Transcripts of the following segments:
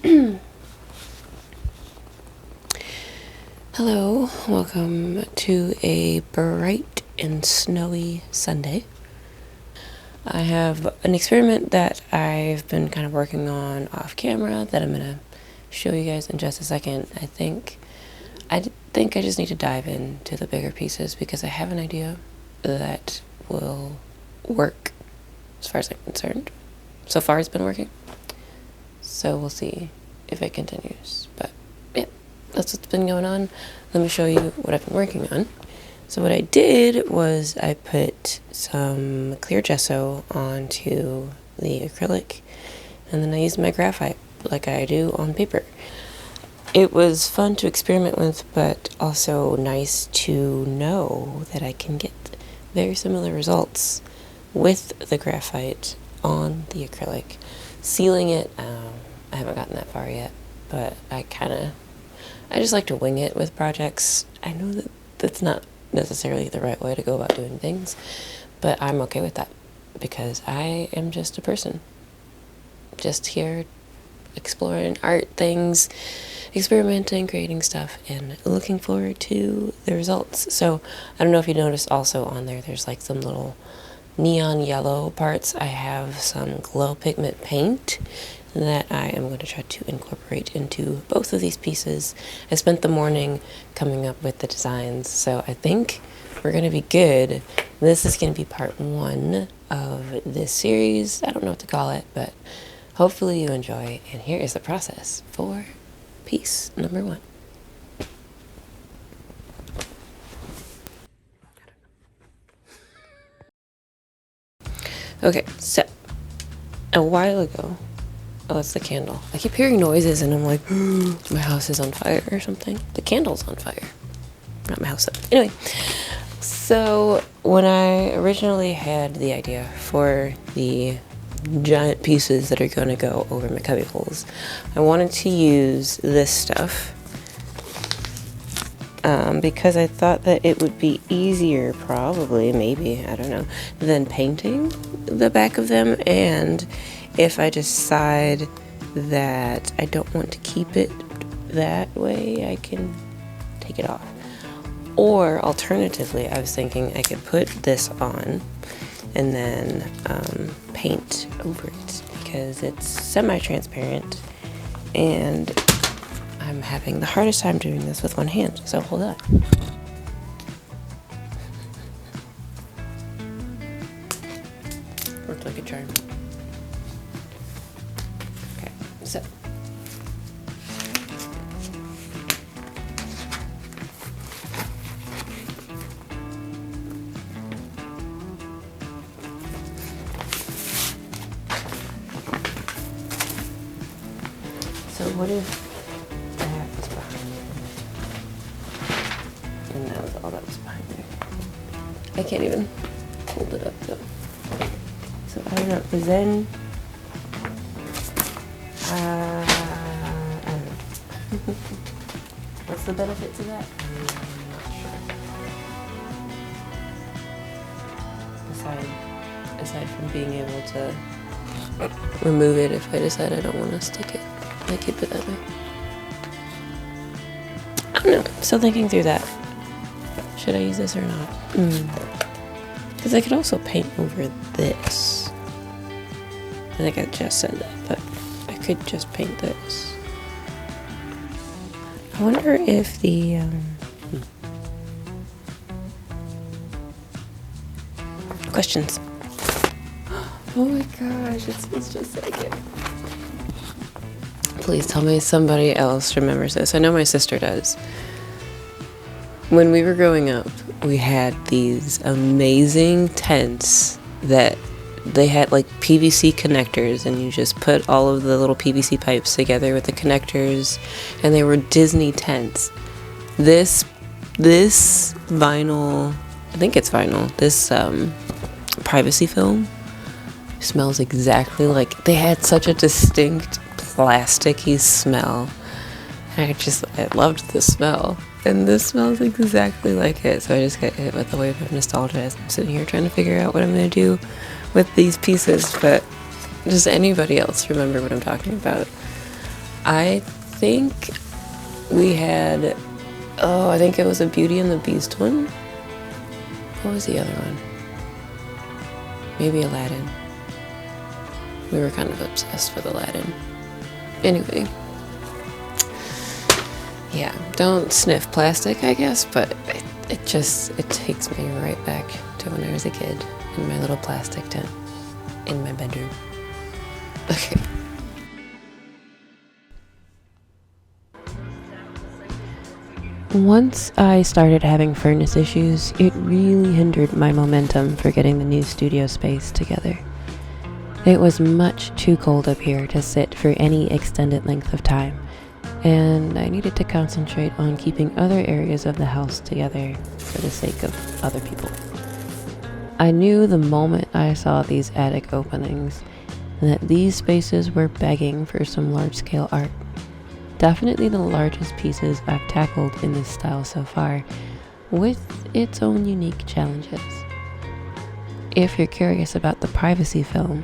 Hello, welcome to a bright and snowy Sunday. I have an experiment that I've been kind of working on off camera that I'm going to show you guys in just a second. I think I just need to dive into the bigger pieces because I have an idea that will work as far as I'm concerned. So far it's been working. So we'll see if it continues. But yeah, that's what's been going on. Let me show you what I've been working on. So what I did was I put some clear gesso onto the acrylic, and then I used my graphite like I do on paper. It was fun to experiment with, but also nice to know that I can get very similar results with the graphite on the acrylic. Sealing it, I haven't gotten that far yet, but I just like to wing it with projects. I know that that's not necessarily the right way to go about doing things, but I'm okay with that because I am just a person, just here exploring art things, experimenting, creating stuff, and looking forward to the results. So I don't know if you noticed also on there's like some little neon yellow parts. I have some glow pigment paint that I am going to try to incorporate into both of these pieces. I spent the morning coming up with the designs, so I think we're going to be good. This is going to be part 1 of this series. I don't know what to call it, but hopefully you enjoy, and here is the process for piece number 1. Okay, so a while ago, oh, it's the candle. I keep hearing noises and I'm like, my house is on fire or something. The candle's on fire. Not my house though. Anyway, so when I originally had the idea for the giant pieces that are going to go over my cubby holes, I wanted to use this stuff because I thought that it would be easier, probably, maybe, I don't know, than painting the back of them. And if I decide that I don't want to keep it that way, I can take it off. Or alternatively, I was thinking I could put this on and then paint over it because it's semi-transparent, and I'm having the hardest time doing this with one hand, so hold on. Worked like a charm. Okay, so what if that was behind there? And that was all that was behind there. I can't even hold it up though. So I don't know, because then, I don't know. What's the benefit to that? I'm not sure. Aside from being able to remove it if I decide I don't want to stick it. I keep it that way. I don't know. Still thinking through that. Should I use this or not? Because I could also paint over this. I think I just said that, but I could just paint this. I wonder if the questions. Oh my gosh, it smells just like it. Please tell me somebody else remembers this. I know my sister does. When we were growing up, we had these amazing tents that they had like PVC connectors, and you just put all of the little PVC pipes together with the connectors, and they were Disney tents. This vinyl, I think it's vinyl, this privacy film smells exactly like, they had such a distinct plasticky smell. I loved the smell, and this smells exactly like it. So I just get hit with a wave of nostalgia as I'm sitting here trying to figure out what I'm going to do with these pieces. But does anybody else remember what I'm talking about? I think we had, I think it was a Beauty and the Beast one. What was the other one? Maybe Aladdin. We were kind of obsessed with Aladdin. Anyway. Yeah, don't sniff plastic, I guess, but it takes me right back to when I was a kid in my little plastic tent in my bedroom. Okay. Once I started having furnace issues, it really hindered my momentum for getting the new studio space together. It was much too cold up here to sit for any extended length of time, and I needed to concentrate on keeping other areas of the house together for the sake of other people. I knew the moment I saw these attic openings that these spaces were begging for some large-scale art. Definitely the largest pieces I've tackled in this style so far, with its own unique challenges. If you're curious about the privacy film,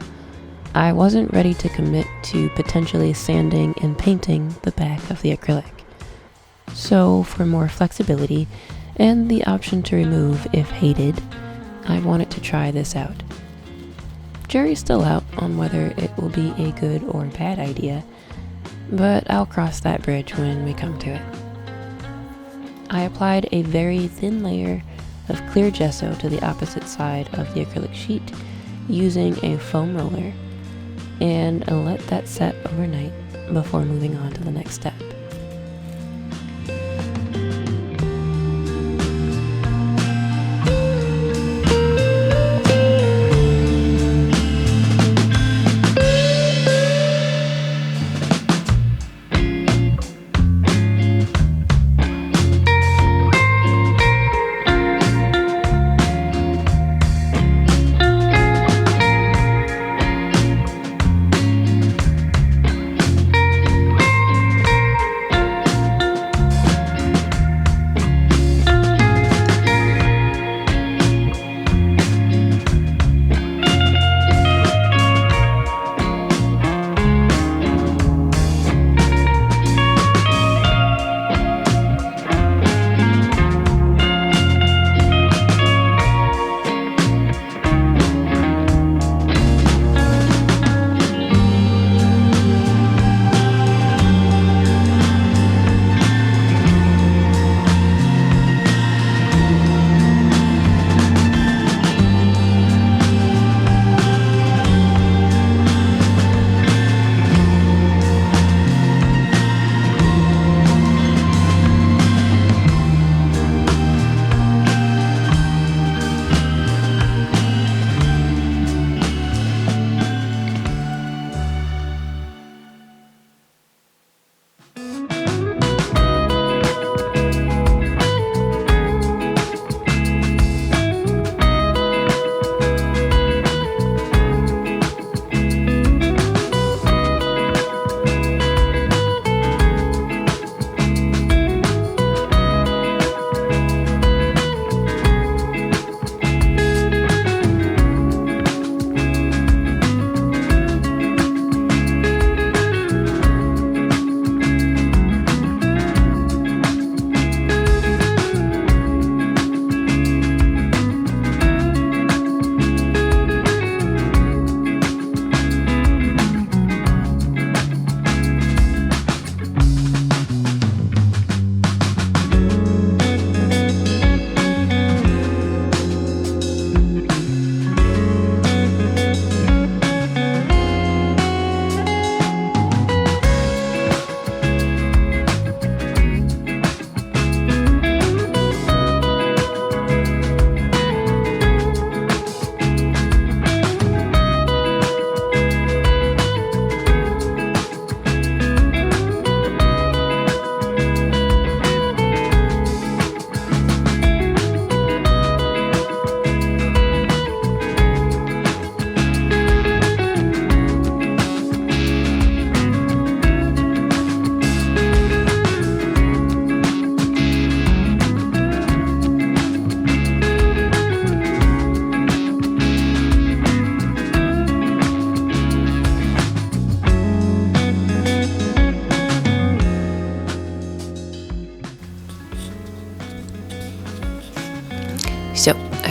I wasn't ready to commit to potentially sanding and painting the back of the acrylic. So for more flexibility and the option to remove if hated, I wanted to try this out. Jury's still out on whether it will be a good or bad idea, but I'll cross that bridge when we come to it. I applied a very thin layer of clear gesso to the opposite side of the acrylic sheet using a foam roller, and let that set overnight before moving on to the next step.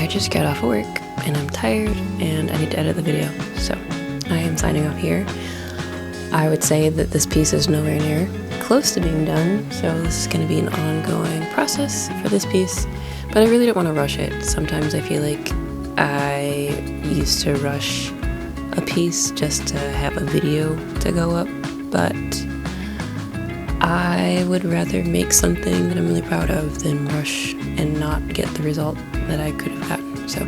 I just got off work and I'm tired and I need to edit the video, so I am signing off here. I would say that this piece is nowhere near close to being done, so this is going to be an ongoing process for this piece, but I really don't want to rush it. Sometimes I feel like I used to rush a piece just to have a video to go up, but I would rather make something that I'm really proud of than rush and not get the result that I could have gotten. So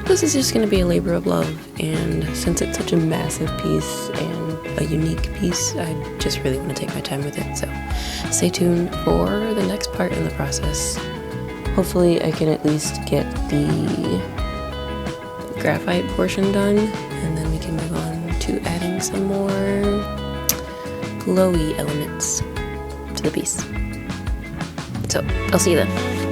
this is just going to be a labor of love, and since it's such a massive piece and a unique piece, I just really want to take my time with it. So stay tuned for the next part in the process. Hopefully I can at least get the graphite portion done, and then we can move on to adding some more glowy elements to the piece. So I'll see you then.